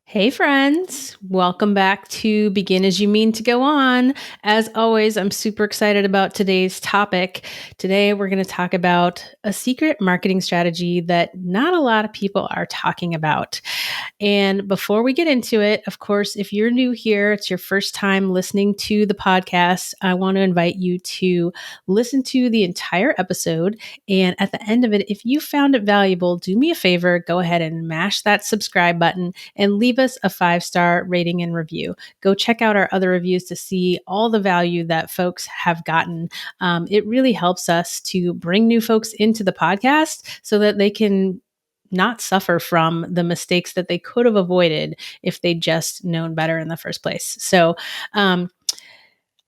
Hey friends, welcome back to Begin As You Mean to Go On. As always, I'm super excited about today's topic. Today, we're going to talk about a secret marketing strategy that not a lot of people are talking about. And before we get into it, of course, if you're new here, it's your first time listening to the podcast, I want to invite you to listen to the entire episode. And at the end of it, if you found it valuable, do me a favor, go ahead and mash that subscribe button and leave us a 5-star rating and review. Go check out our other reviews to see all the value that folks have gotten. It really helps us to bring new folks into the podcast so that they can not suffer from the mistakes that they could have avoided if they'd just known better in the first place. So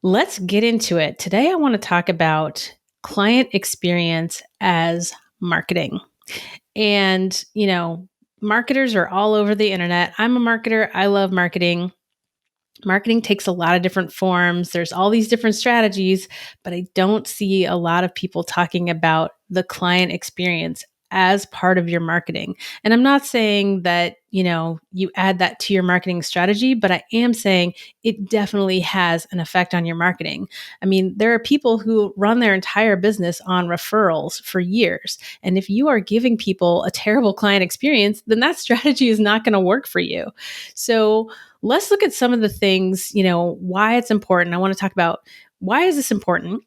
let's get into it. Today, I want to talk about client experience as marketing. And, marketers are all over the internet. I'm a marketer. I love marketing. Marketing takes a lot of different forms. There's all these different strategies, but I don't see a lot of people talking about the client experience as part of your marketing. And I'm not saying that, you add that to your marketing strategy, but I am saying it definitely has an effect on your marketing. I mean, there are people who run their entire business on referrals for years. And if you are giving people a terrible client experience, then that strategy is not going to work for you. So let's look at some of the things, why it's important. I want to talk about why is this important?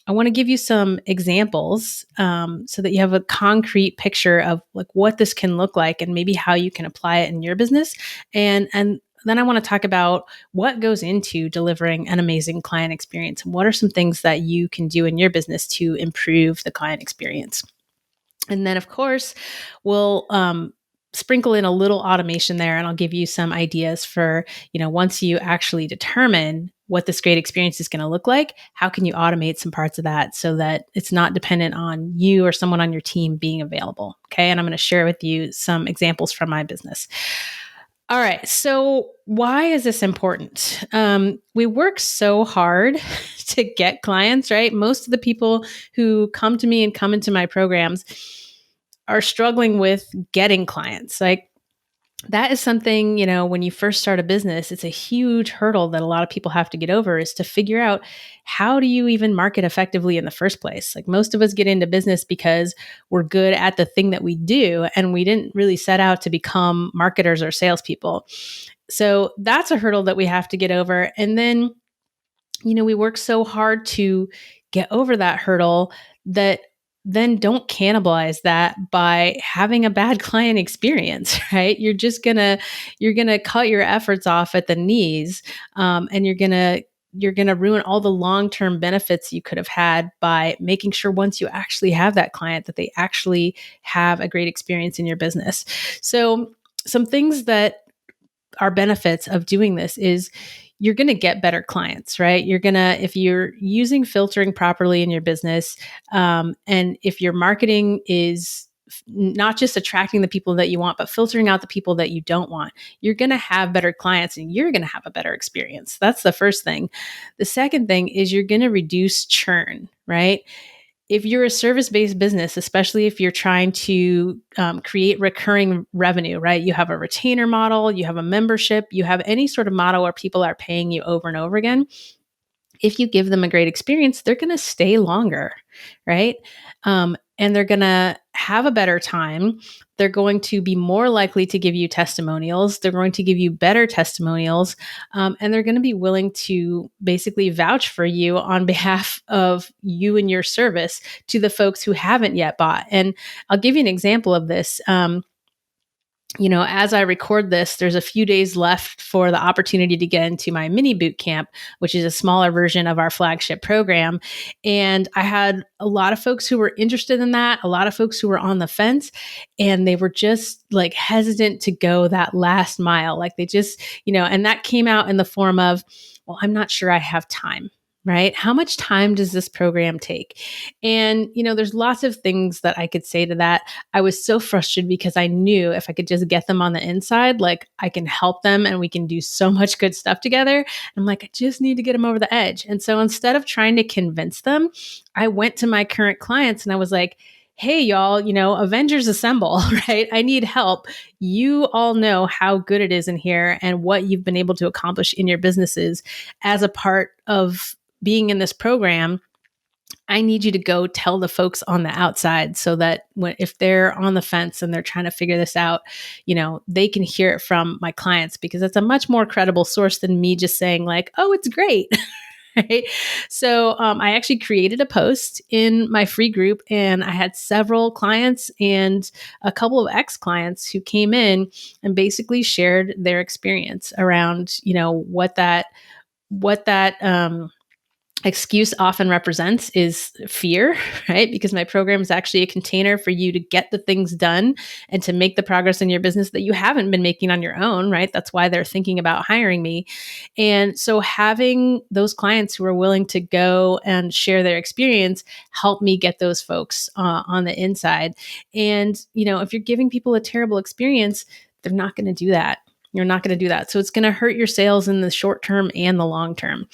I want to give you some examples so that you have a concrete picture of like what this can look like and maybe how you can apply it in your business. And then I want to talk about what goes into delivering an amazing client experience and what are some things that you can do in your business to improve the client experience. And then, of course, we'll sprinkle in a little automation there, and I'll give you some ideas for, once you actually determine what this great experience is going to look like, how can you automate some parts of that so that it's not dependent on you or someone on your team being available. Okay. And I'm going to share with you some examples from my business. All right. So why is this important? We work so hard to get clients, right? Most of the people who come to me and come into my programs are struggling with getting clients. Like that is something, when you first start a business, it's a huge hurdle that a lot of people have to get over is to figure out how do you even market effectively in the first place? Like most of us get into business because we're good at the thing that we do, and we didn't really set out to become marketers or salespeople. So that's a hurdle that we have to get over. And then, we work so hard to get over that hurdle that then don't cannibalize that by having a bad client experience, right? You're going to cut your efforts off at the knees, and you're going to ruin all the long-term benefits you could have had by making sure once you actually have that client that they actually have a great experience in your business. So some things that are benefits of doing this is you're going to get better clients, right? If you're using filtering properly in your business, and if your marketing is not just attracting the people that you want, but filtering out the people that you don't want, you're going to have better clients and you're going to have a better experience. That's the first thing. The second thing is you're going to reduce churn, right? If you're a service-based business, especially if you're trying to create recurring revenue, right? You have a retainer model, you have a membership, you have any sort of model where people are paying you over and over again. If you give them a great experience, they're going to stay longer, right? And they're going to have a better time. They're going to be more likely to give you testimonials. They're going to give you better testimonials. And they're going to be willing to basically vouch for you on behalf of you and your service to the folks who haven't yet bought. And I'll give you an example of this. As I record this, there's a few days left for the opportunity to get into my mini boot camp, which is a smaller version of our flagship program. And I had a lot of folks who were interested in that, a lot of folks who were on the fence, and they were just like hesitant to go that last mile. Like they just, and that came out in the form of, well, I'm not sure I have time. Right? How much time does this program take? And, there's lots of things that I could say to that. I was so frustrated because I knew if I could just get them on the inside, like I can help them and we can do so much good stuff together. I'm like, I just need to get them over the edge. And so instead of trying to convince them, I went to my current clients and I was like, hey, y'all, Avengers assemble, right? I need help. You all know how good it is in here and what you've been able to accomplish in your businesses as a part of being in this program. I need you to go tell the folks on the outside so that if they're on the fence and they're trying to figure this out, they can hear it from my clients, because it's a much more credible source than me just saying like, oh, it's great. Right. So I actually created a post in my free group, and I had several clients and a couple of ex-clients who came in and basically shared their experience around, what that excuse often represents is fear, right? Because my program is actually a container for you to get the things done and to make the progress in your business that you haven't been making on your own, right? That's why they're thinking about hiring me. And so having those clients who are willing to go and share their experience helped me get those folks on the inside. And, if you're giving people a terrible experience, they're not going to do that. You're not going to do that. So it's going to hurt your sales in the short term and the long term.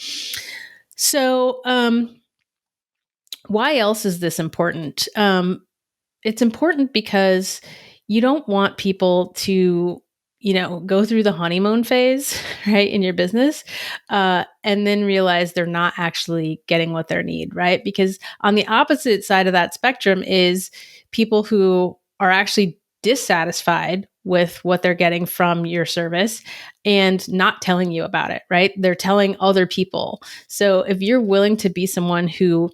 So, why else is this important? It's important because you don't want people to, go through the honeymoon phase, right, in your business, and then realize they're not actually getting what they need, right? Because on the opposite side of that spectrum is people who are actually dissatisfied with what they're getting from your service and not telling you about it, right? They're telling other people. So if you're willing to be someone who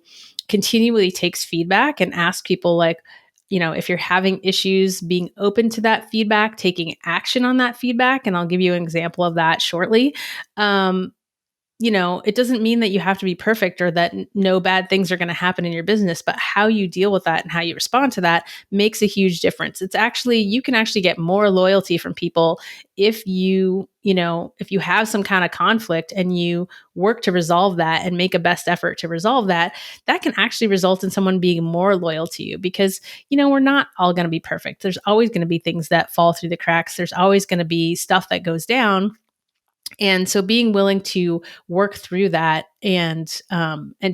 continually takes feedback and asks people like, if you're having issues, being open to that feedback, taking action on that feedback, and I'll give you an example of that shortly. It doesn't mean that you have to be perfect or that no bad things are going to happen in your business, but how you deal with that and how you respond to that makes a huge difference. You can actually get more loyalty from people if if you have some kind of conflict and you work to resolve that and make a best effort to resolve that, that can actually result in someone being more loyal to you, because, we're not all going to be perfect. There's always going to be things that fall through the cracks. There's always going to be stuff that goes down. And so being willing to work through that and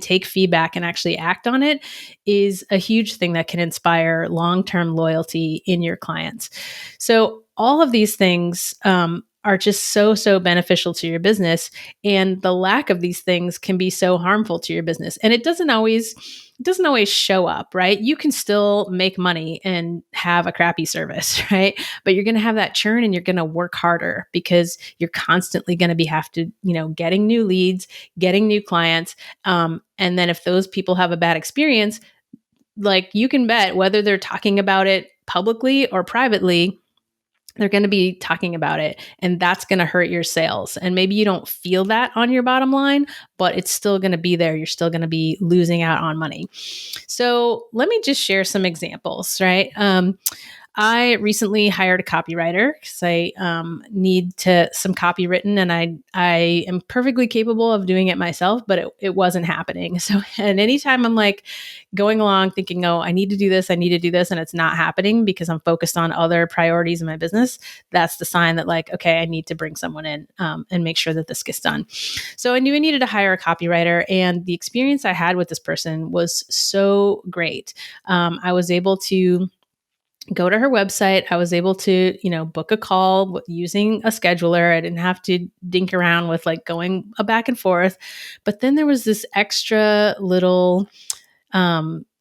take feedback and actually act on it is a huge thing that can inspire long-term loyalty in your clients. So all of these things are just so beneficial to your business, and the lack of these things can be so harmful to your business. And it doesn't always show up, right? You can still make money and have a crappy service, right? But you're going to have that churn and you're going to work harder because you're constantly going to be getting new leads, getting new clients. And then if those people have a bad experience, like, you can bet whether they're talking about it publicly or privately, they're going to be talking about it, and that's going to hurt your sales. And maybe you don't feel that on your bottom line, but it's still going to be there. You're still going to be losing out on money. So let me just share some examples, right? I recently hired a copywriter because I need some copy written, and I am perfectly capable of doing it myself, but it wasn't happening. So, and anytime I'm like going along thinking, oh, I need to do this, and it's not happening because I'm focused on other priorities in my business, that's the sign that like, okay, I need to bring someone in and make sure that this gets done. So I knew I needed to hire a copywriter, and the experience I had with this person was so great. I was able to go to her website. I was able to, book a call using a scheduler. I didn't have to dink around with like going back and forth. But then there was this extra little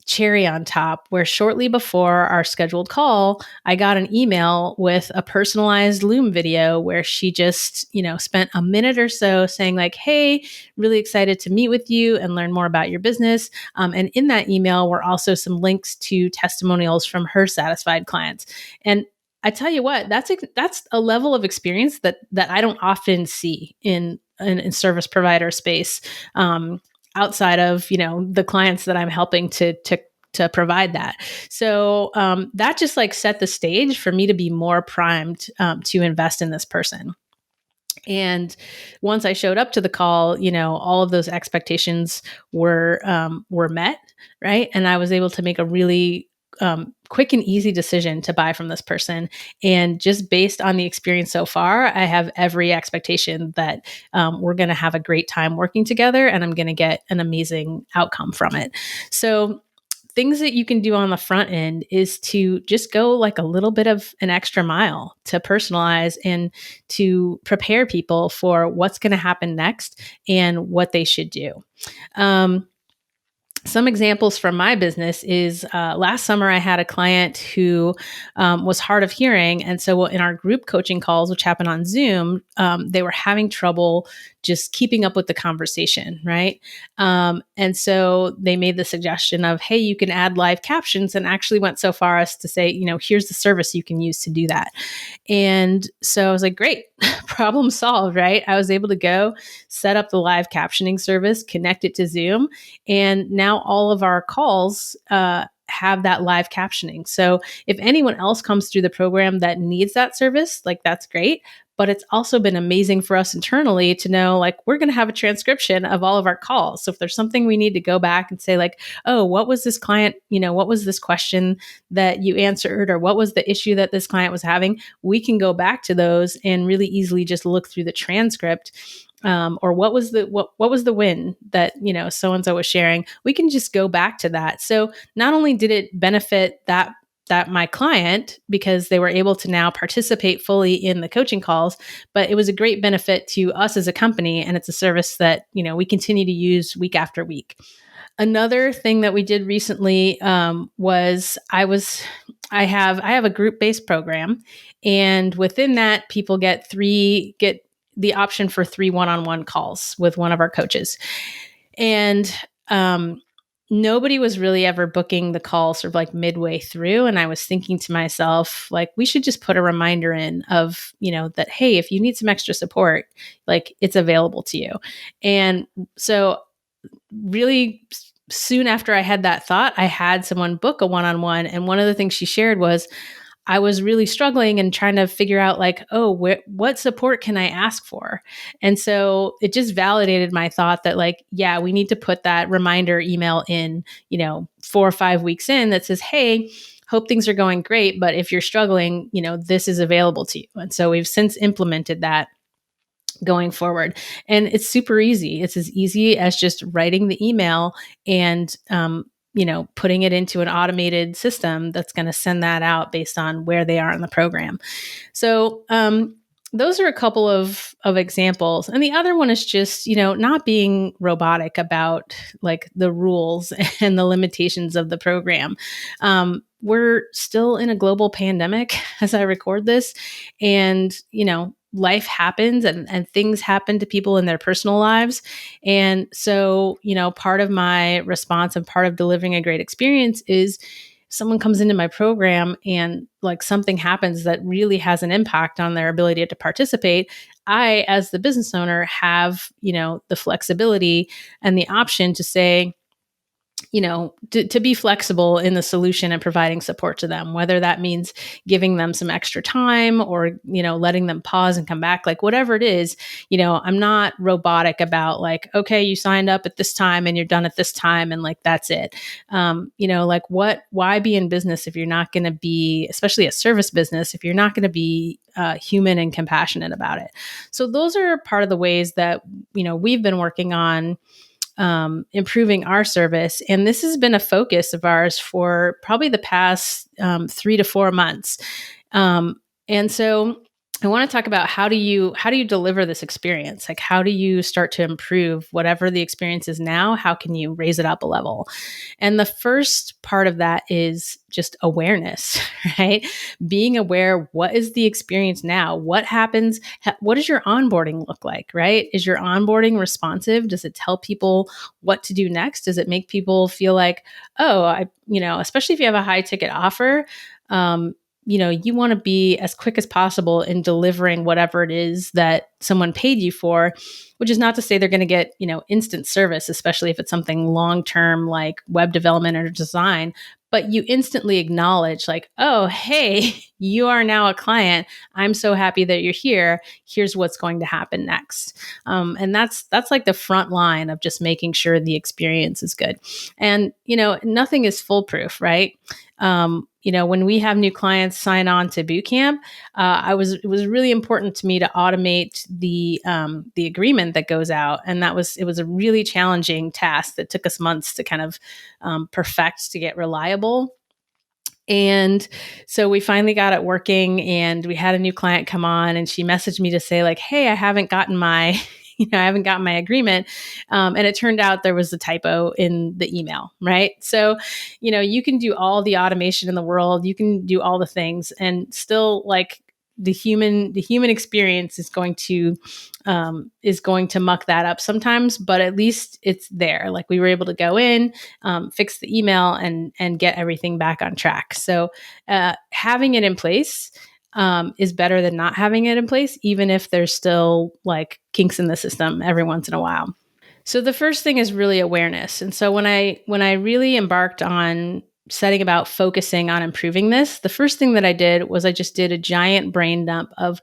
cherry on top where shortly before our scheduled call, I got an email with a personalized Loom video where she just, spent a minute or so saying like, hey, really excited to meet with you and learn more about your business. And in that email were also some links to testimonials from her satisfied clients. And I tell you what, that's a level of experience that I don't often see in service provider space. Outside of the clients that I'm helping to provide that. So that just like set the stage for me to be more primed to invest in this person. And once I showed up to the call, all of those expectations were met, right? And I was able to make a really quick and easy decision to buy from this person. And just based on the experience so far, I have every expectation that we're going to have a great time working together, and I'm going to get an amazing outcome from it. So things that you can do on the front end is to just go like a little bit of an extra mile to personalize and to prepare people for what's going to happen next and what they should do. Some examples from my business is last summer I had a client who was hard of hearing. And so in our group coaching calls, which happen on Zoom, they were having trouble just keeping up with the conversation, right? And so they made the suggestion of, hey, you can add live captions, and actually went so far as to say, here's the service you can use to do that. And so I was like, great, problem solved, right? I was able to go set up the live captioning service, connect it to Zoom, and now all of our calls have that live captioning. So if anyone else comes through the program that needs that service, like that's great. But it's also been amazing for us internally to know, like, we're going to have a transcription of all of our calls. So if there's something we need to go back and say, like, oh, what was this client, what was this question that you answered, or what was the issue that this client was having, we can go back to those and really easily just look through the transcript. Or what was the win that so and so was sharing. We can just go back to that. So not only did it benefit that my client, because they were able to now participate fully in the coaching calls, but it was a great benefit to us as a company, and it's a service that we continue to use week after week. Another thing that we did recently was I have a group-based program, and within that, people get the option for 3 one-on-one calls with one of our coaches. And nobody was really ever booking the call sort of like midway through. And I was thinking to myself, like, we should just put a reminder in of, that, hey, if you need some extra support, like, it's available to you. And so really soon after I had that thought, I had someone book a one-on-one. And one of the things she shared was, I was really struggling and trying to figure out, like, oh, what support can I ask for? And so it just validated my thought that, like, yeah, we need to put that reminder email in, 4 or 5 weeks in that says, hey, hope things are going great, but if you're struggling, this is available to you. And so we've since implemented that going forward. And it's super easy. It's as easy as just writing the email and, putting it into an automated system that's going to send that out based on where they are in the program. So, those are a couple of examples. And the other one is just, not being robotic about like the rules and the limitations of the program. We're still in a global pandemic as I record this, and, life happens and things happen to people in their personal lives. And so, part of my response and part of delivering a great experience is someone comes into my program and like something happens that really has an impact on their ability to participate. I, as the business owner, have, the flexibility and the option to say, to be flexible in the solution and providing support to them, whether that means giving them some extra time or, letting them pause and come back, like whatever it is, I'm not robotic about like, okay, you signed up at this time and you're done at this time. And like, that's it. Like why be in business if you're not going to be, especially a service business, if you're not going to be human and compassionate about it. So those are part of the ways that, we've been working on improving our service. And this has been a focus of ours for probably the past 3 to 4 months. And so I want to talk about how do you deliver this experience? Like, how do you start to improve whatever the experience is now? How can you raise it up a level? And the first part of that is just awareness, right? Being aware, what is the experience now? What happens? What does your onboarding look like, right? Is your onboarding responsive? Does it tell people what to do next? Does it make people feel like, oh, especially if you have a high ticket offer, you want to be as quick as possible in delivering whatever it is that someone paid you for, which is not to say they're going to get, instant service, especially if it's something long-term like web development or design, but you instantly acknowledge like, oh, hey, you are now a client. I'm so happy that you're here. Here's what's going to happen next. And that's like the front line of just making sure the experience is good. And, nothing is foolproof, right? when we have new clients sign on to boot camp, it was really important to me to automate the agreement that goes out, and it was a really challenging task that took us months to kind of perfect, to get reliable. And so we finally got it working, and we had a new client come on, and she messaged me to say like, "Hey, I haven't gotten my, I haven't gotten my agreement." And it turned out there was a typo in the email, right? So, you can do all the automation in the world, you can do all the things, and still like the human experience is going to muck that up sometimes, but at least it's there. Like we were able to go in, fix the email, and get everything back on track. So having it in place is better than not having it in place, even if there's still like kinks in the system every once in a while. So the first thing is really awareness. And so when I really embarked on setting about focusing on improving this, the first thing that I did was I just did a giant brain dump of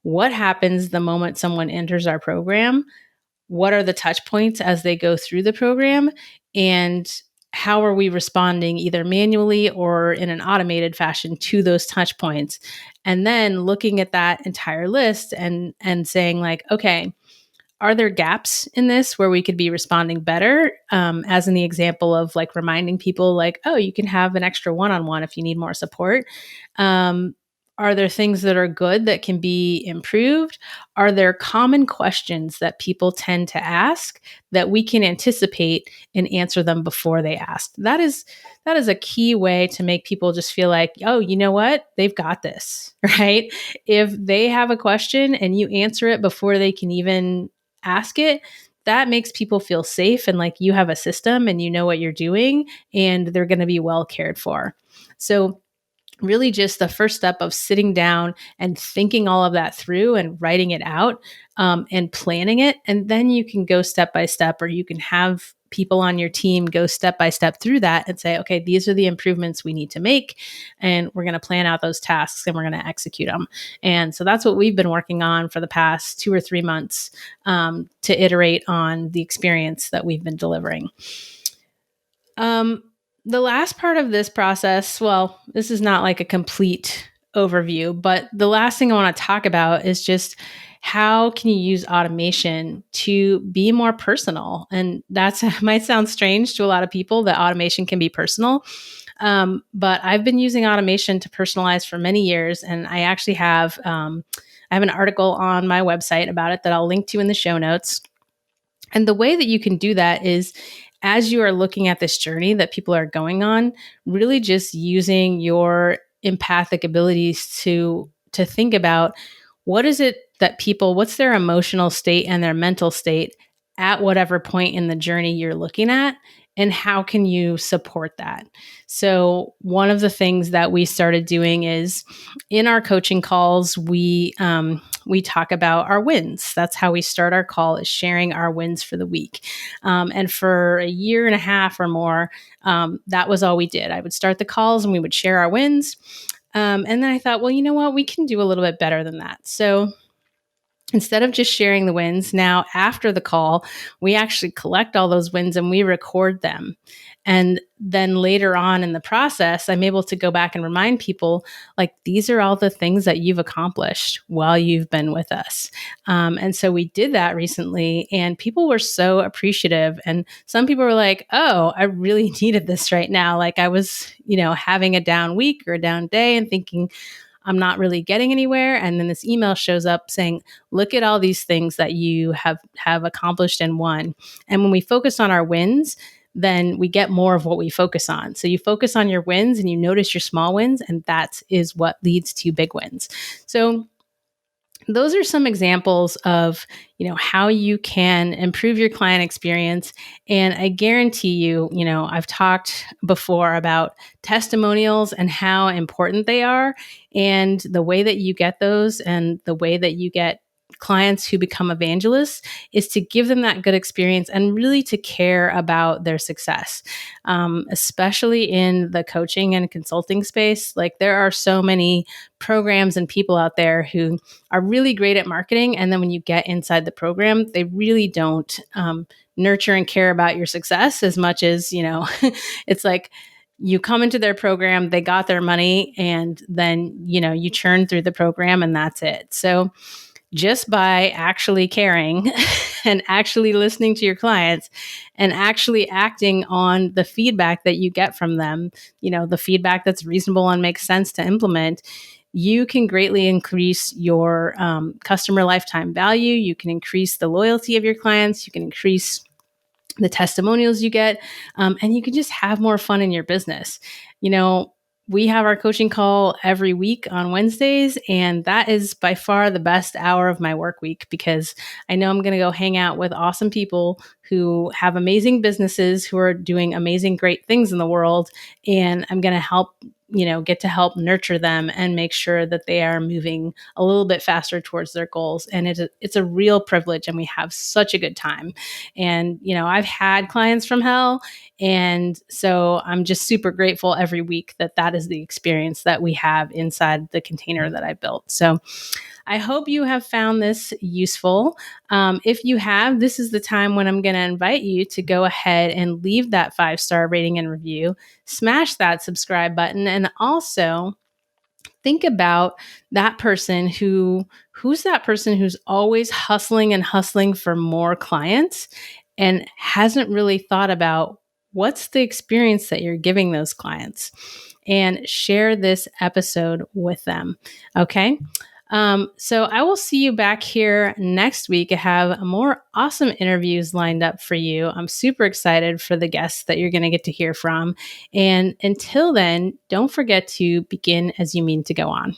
what happens the moment someone enters our program, what are the touch points as they go through the program, and how are we responding either manually or in an automated fashion to those touch points. And then looking at that entire list and saying like, okay, are there gaps in this where we could be responding better? As in the example of like reminding people like, oh, you can have an extra one-on-one if you need more support. Are there things that are good that can be improved? Are there common questions that people tend to ask that we can anticipate and answer them before they ask? That is a key way to make people just feel like, oh, you know what? They've got this, right? If they have a question and you answer it before they can even ask it, that makes people feel safe and like you have a system and you know what you're doing and they're going to be well cared for. So really just the first step of sitting down and thinking all of that through and writing it out, and planning it. And then you can go step by step, or you can have people on your team go step by step through that and say, okay, these are the improvements we need to make. And we're going to plan out those tasks and we're going to execute them. And so that's what we've been working on for the past 2 or 3 months, to iterate on the experience that we've been delivering. The last part of this process, well, this is not like a complete overview, but the last thing I want to talk about is just how can you use automation to be more personal? And that's might sound strange to a lot of people that automation can be personal. But I've been using automation to personalize for many years. And I actually have, I have an article on my website about it that I'll link to in the show notes. And the way that you can do that is as you are looking at this journey that people are going on, really just using your empathic abilities to think about what is it that what's their emotional state and their mental state at whatever point in the journey you're looking at, and how can you support that? So one of the things that we started doing is in our coaching calls, we talk about our wins. That's how we start our call, is sharing our wins for the week. And for a year and a half or more, that was all we did. I would start the calls and we would share our wins. And then I thought, well, you know what? We can do a little bit better than that. So instead of just sharing the wins, now after the call, we actually collect all those wins and we record them. And then later on in the process, I'm able to go back and remind people, like, these are all the things that you've accomplished while you've been with us. And so we did that recently, and people were so appreciative. And some people were like, oh, I really needed this right now. Like I was, having a down week or a down day and thinking, I'm not really getting anywhere. And then this email shows up saying, look at all these things that you have accomplished and won. And when we focus on our wins, then we get more of what we focus on. So you focus on your wins and you notice your small wins, and that is what leads to big wins. So those are some examples of, how you can improve your client experience. And I guarantee you, I've talked before about testimonials and how important they are, and the way that you get those and the way that you get clients who become evangelists is to give them that good experience and really to care about their success, especially in the coaching and consulting space. Like there are so many programs and people out there who are really great at marketing. And then when you get inside the program, they really don't nurture and care about your success as much as, it's like, you come into their program, they got their money, and then, you churn through the program and that's it. So just by actually caring and actually listening to your clients and actually acting on the feedback that you get from them, the feedback that's reasonable and makes sense to implement, you can greatly increase your customer lifetime value. You can increase the loyalty of your clients. You can increase the testimonials you get, and you can just have more fun in your business. We have our coaching call every week on Wednesdays, and that is by far the best hour of my work week because I know I'm going to go hang out with awesome people who have amazing businesses, who are doing amazing, great things in the world, and I'm going to get to help nurture them and make sure that they are moving a little bit faster towards their goals. And it's a real privilege, and we have such a good time. And, I've had clients from hell. And so I'm just super grateful every week that is the experience that we have inside the container that I built. So I hope you have found this useful. If you have, this is the time when I'm going to invite you to go ahead and leave that 5-star rating and review, smash that subscribe button, and also think about that person who's that person who's always hustling and hustling for more clients and hasn't really thought about what's the experience that you're giving those clients, and share this episode with them. Okay. So I will see you back here next week. I have more awesome interviews lined up for you. I'm super excited for the guests that you're going to get to hear from. And until then, don't forget to begin as you mean to go on.